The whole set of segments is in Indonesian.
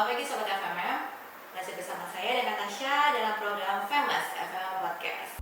Selamat pagi Sobat FMM, masih bersama saya dan Natasha dalam program Famous FMM Podcast.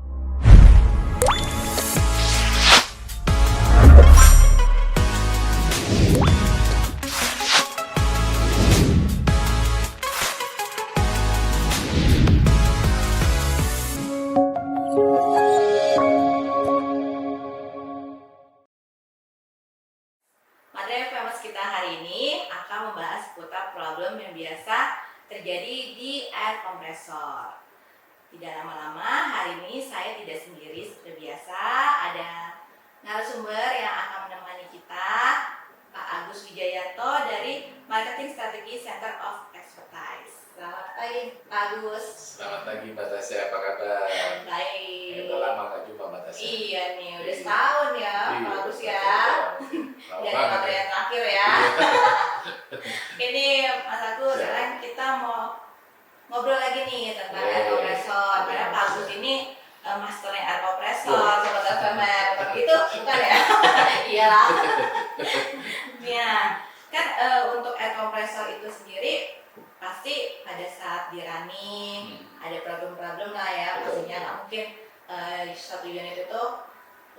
Materi Famous kita hari ini akan membahas seputar problem yang biasa terjadi di air kompresor. Tidak lama-lama, hari ini saya tidak sendiri seperti biasa. Ada narasumber yang akan menemani kita, Pak Agus Wijayanto dari Marketing Strategy Center of Expertise. Selamat pagi, Pak Agus. Selamat pagi Mbak Tasya, apa kabar? Baik. Udah lama nggak jumpa Mbak Tasya. Iya nih, udah setahun ya, Pak Agus ya. Dari materi yang terakhir ya. Ini Mas Agus, sekarang kita mau ngobrol lagi nih tentang air kompresor. Karena Pak Agus ini masternya air kompresor, sobat FMM. Begitu bukan ya? Iyalah. Ya, kan untuk air kompresor itu sendiri pasti pada saat di running ada problem-problem lah ya. Pastinya nggak mungkin satu unit itu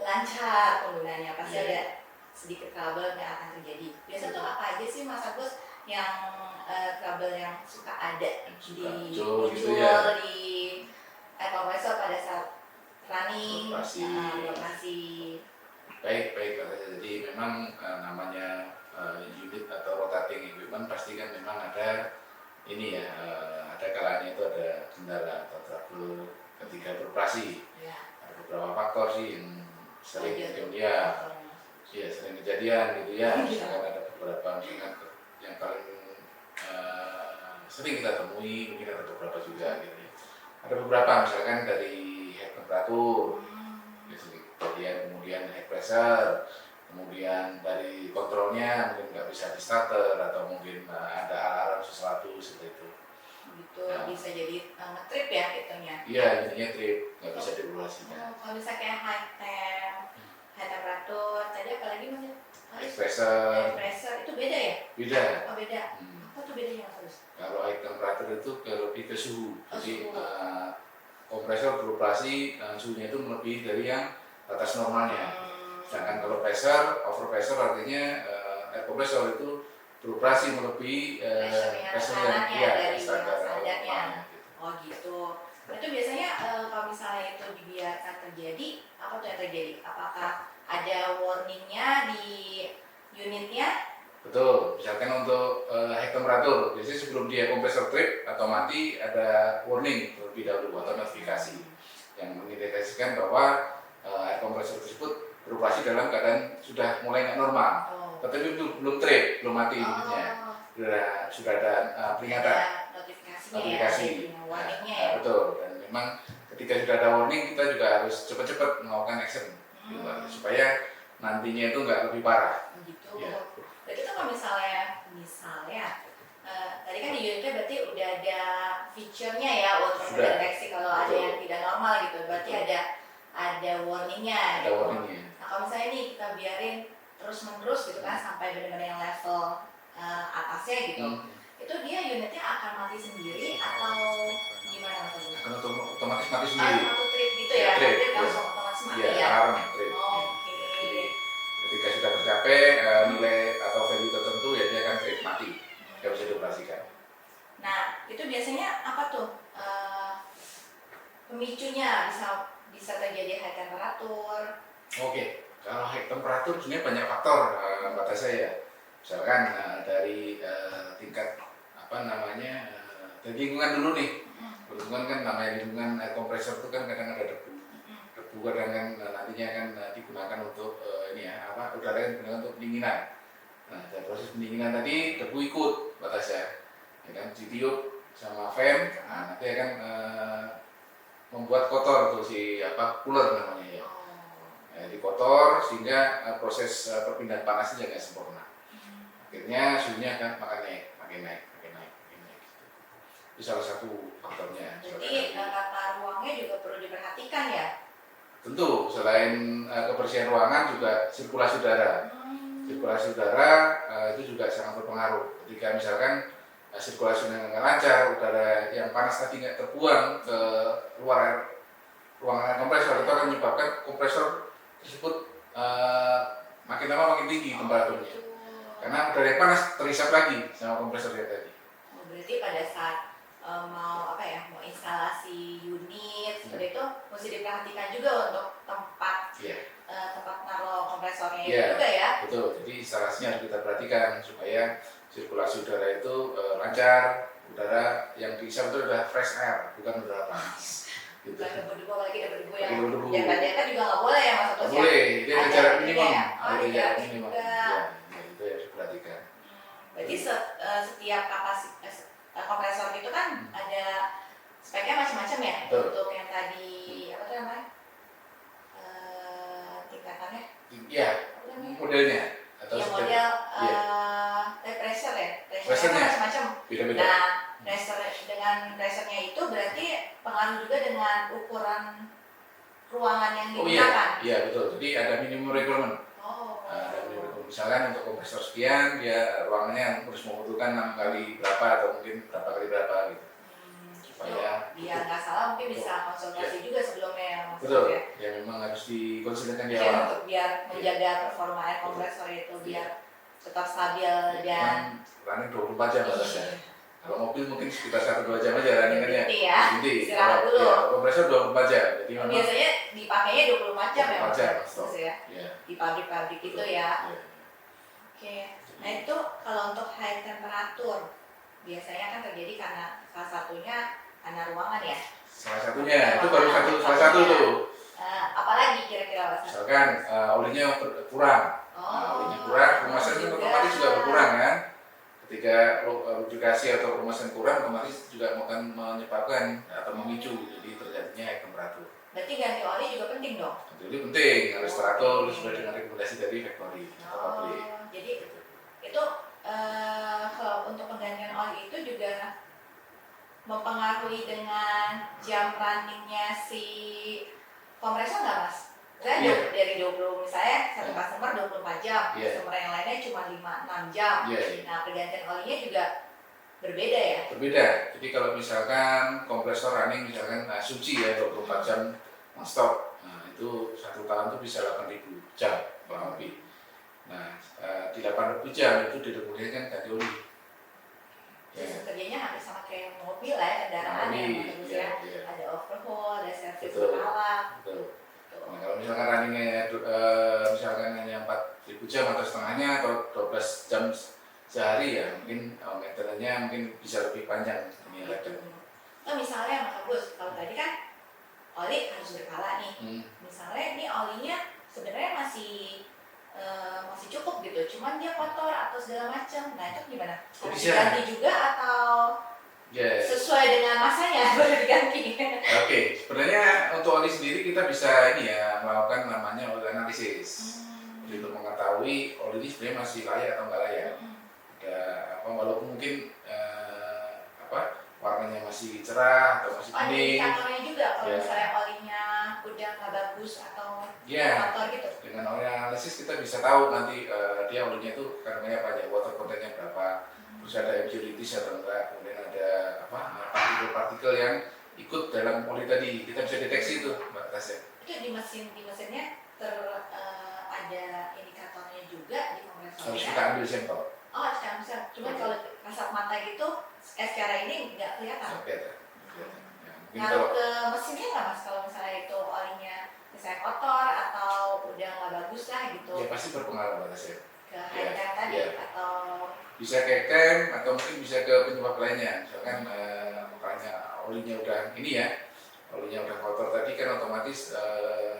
lancar penggunaannya, pasti ada sedikit trouble yang akan terjadi. Biasa tuh apa aja sih Mas Agus yang trouble yang suka ada di air kompresor pada saat running, operasi? Baik Mbak Tasya. Jadi memang namanya unit atau rotating equipment pasti kan memang ada ini ya, ada kalanya itu ada kendala atau trouble ketika beroperasi. Ada beberapa faktor sih yang sering sering kejadian gitu ya. Misalkan ada beberapa misalkan yang paling sering kita temui, mungkin ada beberapa juga gitu ya. Ada beberapa misalkan dari head temperatur, kemudian head pressure, kemudian dari kontrolnya mungkin nggak bisa di starter atau mungkin ada alarm sesuatu seperti itu. Gitu, bisa jadi nge-trip ya hitungnya? Iya, intinya trip, nggak bisa dioperasikan. Kalau bisa kayak high temperatur, tadi apalagi Mas? High pressure. High pressure itu beda ya? Beda. Oh beda. Apa tuh bedanya Mas Agus? Kalau high temperatur itu lebih ke suhu. Jadi suhu. Kompresor beroperasi suhunya itu melebihi dari yang batas normalnya. Sedangkan kalau pressure, over pressure artinya air kompresor itu beroperasi melebihi pressure yang dari standarnya. Oh gitu. Itu biasanya kalau misalnya itu dibiarkan terjadi, apa tuh yang terjadi? Apakah ada warningnya di unitnya? Betul, misalkan untuk high temperatur, biasanya sebelum dia kompresor trip atau mati ada warning terlebih dahulu atau notifikasi yang mengindikasikan bahwa air kompresor tersebut beroperasi dalam keadaan sudah mulai nggak normal, tetapi belum trip, belum mati unitnya, sudah ada peringatan, notifikasi, warningnya ya. Betul, dan memang ketika sudah ada warning kita juga harus cepat-cepat melakukan action supaya nantinya itu nggak lebih parah. Gitu. Berarti itu kalau misalnya tadi kan di unitnya berarti udah ada feature-nya ya untuk mendeteksi kalau ada yang tidak normal gitu. Berarti ada warning-nya. Ada warning-nya. Nah kalau misalnya nih kita biarin terus-menerus gitu kan sampai benar-benar yang level atasnya gitu, itu dia unitnya akan mati sendiri atau gimana Mas? Akan otomatis mati sendiri. Auto trip gitu ya? Trip langsung otomatis mati ya? Alarm trip. Oke. Ketika sudah tercapai nilai atau value tertentu ya dia akan trip mati, nggak bisa dioperasikan. Nah itu biasanya apa tuh pemicunya bisa terjadi high temperatur? Oke, kalau high temperatur sebenarnya banyak faktor Mbak Tasya ya. Misalkan dari tingkat dari lingkungan dulu nih. Lingkungan kan namanya lingkungan air kompresor itu kan kadang ada debu. Debu kadang kan nantinya kan digunakan untuk udara yang digunakan untuk pendinginan. Nah, dari proses pendinginan tadi debu ikut Mbak Tasya, ya kan ditiup sama fan, nanti akan membuat kotor tuh cooler namanya ya. Jadi kotor sehingga proses perpindahan panasnya nggak sempurna. Akhirnya suhunya akan makin naik. Itu salah satu faktornya. Jadi tata ruangnya juga perlu diperhatikan ya? Tentu, selain kebersihan ruangan juga sirkulasi udara. Sirkulasi udara itu juga sangat berpengaruh. Ketika misalkan sirkulasinya nggak lancar, udara yang panas tadi nggak terbuang ke luar ruangan kompresor, itu akan menyebabkan kompresor tersebut makin lama makin tinggi temperaturnya. Karena udara yang panas terhisap lagi sama kompresor yang tadi. Oh, berarti pada saat mau instalasi unit seperti itu mesti diperhatikan juga untuk tempat tempat naruh kompresornya itu juga ya. Betul. Jadi instalasinya harus kita perhatikan supaya sirkulasi udara itu lancar, udara yang dihisap itu udah fresh air, bukan udara panas. Gitu. Bukan debu-debu, apalagi debu-debu yang Debu-debu. jaga-jaga juga nggak boleh ya Mas Otos ya? Boleh, ini ada jarak minimum. Ya? Oh, ada jarak minimum. juga. Ya, itu yang harus diperhatikan. Berarti setiap kapasitas kompresor itu kan ada speknya macam-macam ya. Betul. Untuk yang tadi apa tuh namanya? Tingkatannya? Iya, Apa namanya? modelnya atau Ya seperti- model Iya. pressure ya. Pressure Pressure-nya. kan macam-macam. Beda-beda. Nah, dengan pressernya itu berarti pengaruh juga dengan ukuran ruangan yang Oh digunakan. iya, betul. Jadi ada minimum requirement. Oh. Ada minimum requirement. Misalkan untuk kompresor sekian, dia ruangannya harus membutuhkan 6 kali berapa atau mungkin berapa kali berapa gitu. Supaya biar nggak salah mungkin bisa konsultasi juga sebelumnya ya Mas. betul. Ya. Ya memang harus dikonsultasikan di Mungkin awal. untuk biar menjaga performa air kompresor itu biar tetap stabil dan Running 24 jam batasnya. Kalau mobil mungkin sekitar 1-2 jam aja runningannya. berhenti ya. Berhenti. Istirahat dulu. Ya, kompresor 24 jam. Jadi memang Biasanya dipakainya 24 jam ya 24 Mas. jam, Terus ya. ya. Di pabrik-pabrik itu ya. Ya. Oke. Nah itu kalau untuk high temperatur biasanya kan terjadi karena salah satunya karena ruangan ya. Salah satunya itu baru salah satu tuh. Apalagi kira-kira Mas? Misalkan olinya kurang. Nah, olinya kurang, pemasan itu otomatis juga berkurang kan. Ketika lubrikasi atau pemasan kurang, otomatis juga akan menyebabkan atau memicu jadi terjadinya high temperatur. Berarti ganti oli juga penting dong? Jadi penting, harus teratur sesuai dengan rekomendasi dari factory atau pabrik. Jadi itu kalau untuk penggantian oli itu juga mempengaruhi dengan jam runningnya si kompresor nggak Mas? Saya dari 20 misalnya satu customer 24 jam, customer yang lainnya cuma 5-6 jam. Nah pergantian olinya juga berbeda ya? Berbeda. Jadi kalau misalkan kompresor running misalkan asumsi ya 24 jam non-stop, nah itu 1 tahun itu bisa 8.000 jam kurang lebih. Nah di 8.000 jam itu direkomendasikan ganti oli. Kerjanya hampir sama kayak mobil lah ya, kendaraan ya, ada overhaul, ada servis berkala. Betul. Nah, kalau misalkan runningnya misalkan hanya 4.000 jam atau setengahnya atau 12 jam sehari ya mungkin maintenance-nya mungkin bisa lebih panjang ini ya. Nah misalnya Mas Agus, kalau tadi kan oli harus berkala nih. Misalnya ini olinya sebenarnya masih cukup gitu, cuman dia kotor atau segala macam. Nah itu gimana? Harus diganti juga atau sesuai dengan masanya baru diganti? Oke, sebenarnya untuk oli sendiri kita bisa ini ya melakukan namanya oil analisis. Jadi untuk mengetahui oli ini sebenarnya masih layak atau enggak layak. Ya, walaupun mungkin warnanya masih cerah atau masih kuning. Ada indikatornya juga kalau misalnya olinya udah nggak bagus atau kotor gitu. Dengan oil analisis kita bisa tahu nanti dia olinya itu kandungannya apa aja, water content-nya berapa, terus ada impurities atau enggak, kemudian ada partikel-partikel yang ikut dalam oli tadi, kita bisa deteksi itu Mbak Tasya. Itu di mesinnya ada indikatornya juga di kompresornya. Harus kita ambil sampel. Oh, sekarang bisa. Cuma kalau kasat mata gitu, secara ini nggak kelihatan. Ngaruh ke mesinnya nggak Mas? Kalau misalnya itu olinya misalnya kotor atau udah nggak bagus lah gitu. Ya pasti berpengaruh Mbak Tasya. Ke high temp tadi atau bisa ke temp atau mungkin bisa ke penyebab lainnya. Misalkan makanya olinya udah ini ya, olinya udah kotor tadi kan otomatis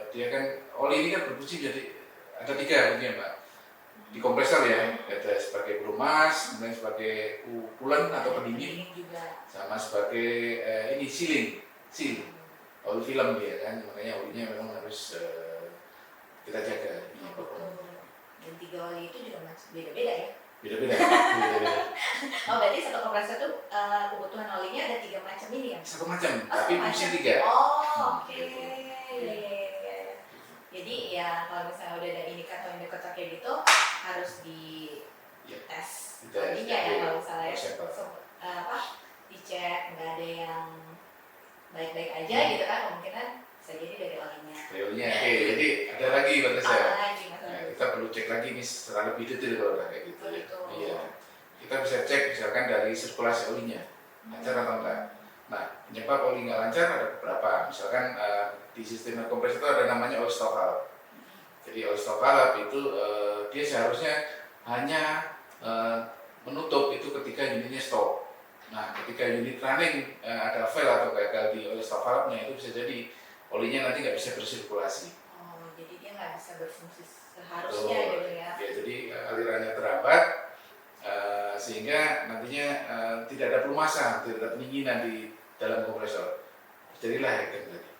dia kan oli ini kan berfungsi jadi ada 3 bagian Mbak. Di kompresor ya, ada sebagai pelumas, kemudian sebagai coolant atau pendingin, sama sebagai ini seal, oil film dia kan, makanya olinya memang harus kita jaga. Dan 3 oli itu juga masih beda-beda ya? Beda-beda. Oh berarti satu kompresor itu kebutuhan olinya ada 3 macam ini ya? Satu macam, tapi fungsi 3. Oh oke. Jadi ya kalau misalnya udah ada indikator kayak gitu harus di tes olinya ya kalau misalnya aja gitu kan, kemungkinan bisa jadi dari olinya. Teorinya, oke. Jadi ada lagi berarti Apa saya. lagi Mas Nah, Agus? kita perlu cek lagi nih secara lebih detail kalau udah kayak gitu. Oh, gitu. Iya. Kita bisa cek misalkan dari sirkulasi olinya, lancar atau enggak. Nah, penyebab oli nggak lancar ada beberapa. Misalkan di sistem kompres itu ada namanya oil stop valve. Jadi oil stop valve itu dia seharusnya hanya menutup itu ketika unitnya stop. Nah, ketika unit running ada fail atau gagal di oil stop valve-nya, itu bisa jadi olinya nanti nggak bisa bersirkulasi. Oh, jadi dia nggak bisa berfungsi seharusnya gitu ya. Ya, jadi alirannya terhambat sehingga nantinya tidak ada pelumasan, tidak ada pendinginan di dalam kompresor. Jadilah hektem tadi.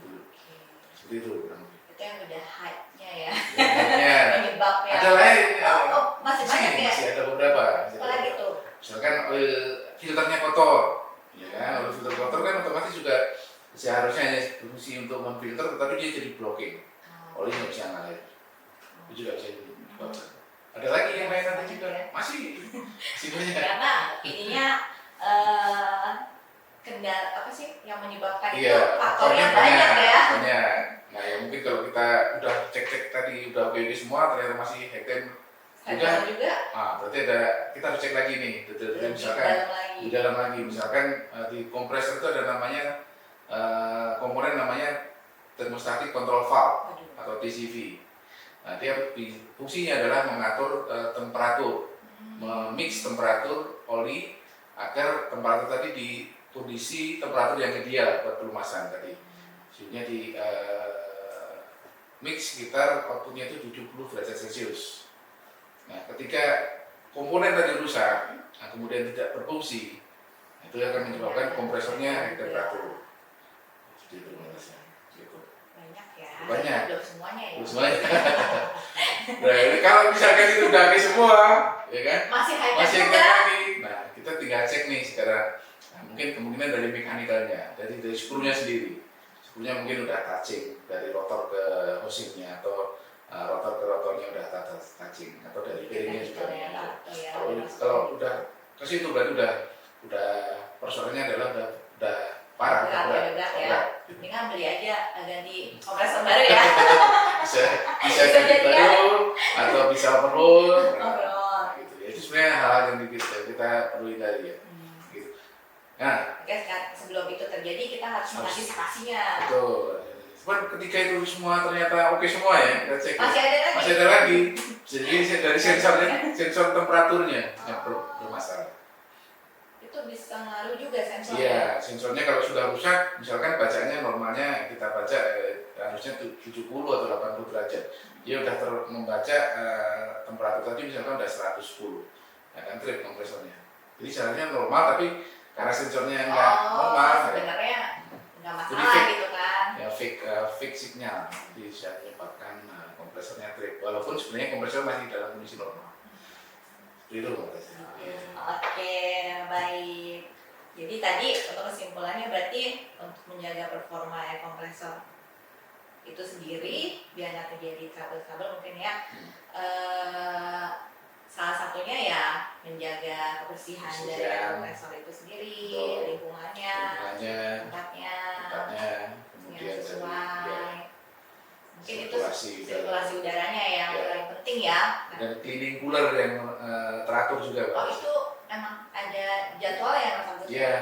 Oke. Seperti itu kurang lebih. Itu yang udah hype-nya ya. Ya, Penyebabnya. ada lain. Oh, masih banyak ya? Masih ada beberapa. Apalagi tuh? Misalkan oil filternya kotor, ya kan? Oil filter kotor kan otomatis juga seharusnya hanya berfungsi untuk memfilter, tetapi dia jadi blocking. Oli nggak bisa ngalir. Itu juga bisa jadi. Ada lagi yang lain nanti juga? Masih banyak. Karena ininya kendala apa sih yang menyebabkan itu Iya, faktornya banyak ya. Banyak. Nah, ya mungkin kalau kita udah cek tadi udah oke semua, ternyata masih hektem juga. Berarti kita harus cek lagi nih, detail-detail misalkan di dalam lagi, misalkan di kompresor itu ada namanya komponen namanya thermostatic control valve atau TCV. Nah, dia fungsinya adalah mengatur temperatur, memix temperatur oli agar temperatur tadi di kondisi temperatur yang ideal buat pelumasan tadi. Sehingga di mix sekitar outputnya itu 70 derajat Celcius. Nah, ketika komponen tadi rusak, kemudian tidak berfungsi, itu akan menyebabkan kompresornya naik temperatur. Seperti itu maksudnya. Banyak ya. Banyak. Belum semuanya ya. Belum semuanya. Nah, kalau misalkan itu udah oke semua, ya kan? Masih Masih juga. lagi. Nah, kita tinggal cek nih sekarang. Nah, mungkin kemungkinan dari mekanikalnya, dari skrunya sendiri. Skrunya mungkin udah touching dari rotor ke housingnya atau rotor ke rotornya udah touching atau dari bearingnya juga. Kalau udah ke situ berarti udah persoalannya adalah udah parah. Berat ya. Dengan beli aja ganti kompresor baru ya. bisa ganti baru atau bisa overhaul. Overhaul. Gitu. Itu sebenarnya hal-hal yang kita perlu hindari ya. Gitu. Nah, Oke, sebelum itu terjadi kita harus mengantisipasinya. betul. Cuman ketika itu semua ternyata oke semua ya, kita cek. Masih ada lagi. Jadi dari sensor temperaturnya yang bermasalah. Itu bisa ngaruh juga sensornya. Iya, sensornya kalau sudah rusak, misalkan bacaannya normalnya kita baca harusnya 70 atau 80 derajat. Dia udah membaca temperatur tadi misalkan udah 110. Nah, kan trip kompresornya. Jadi jalannya normal tapi karena sensornya nggak normal. Sebenarnya nggak masalah gitu kan. Ya fake signal bisa menyebabkan kompresornya trip. Walaupun sebenarnya kompresor masih dalam kondisi normal. Itu Oke, baik. Jadi tadi untuk kesimpulannya berarti untuk menjaga performa air kompresor itu sendiri biar nggak terjadi trouble mungkin ya. Salah satunya ya menjaga kebersihan dari air kompresor itu sendiri, lingkungannya, tempatnya kemudian sesuai. Mungkin itu sirkulasi udaranya yang paling penting ya. Dan cleaning cooler yang teratur juga. Oh, itu emang ada jadwal ya Mas Agus? Iya.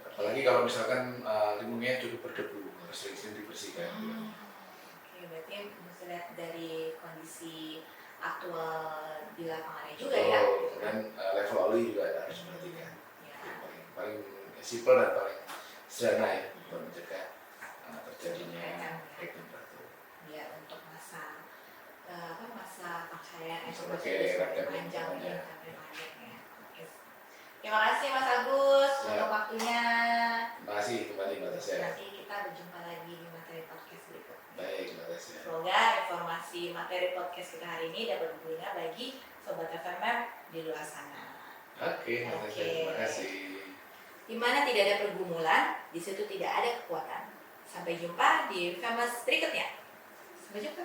Apalagi kalau misalkan lingkungannya cukup berdebu, harus sering-sering dibersihkan. Oke, berarti mesti lihat dari kondisi aktual di lapangannya juga ya. Dan level oli juga harus diperhatikan. Paling simpel dan paling sederhana ya untuk mencegah terjadinya temperatur. Ya, untuk masa pakaian Sebagai panjang ya. Terima kasih Mas Agus untuk waktunya. Terima kasih kembali Mbak Tasya. Nanti kita berjumpa lagi di materi podcast berikutnya. Baik Mbak Tasya. Semoga informasi materi podcast kita hari ini dapat berguna bagi Sobat FMM di luar sana. Oke, Mbak Tasya. Terima kasih. Di mana tidak ada pergumulan, di situ tidak ada kekuatan. Sampai jumpa di famous berikutnya. Sampai jumpa.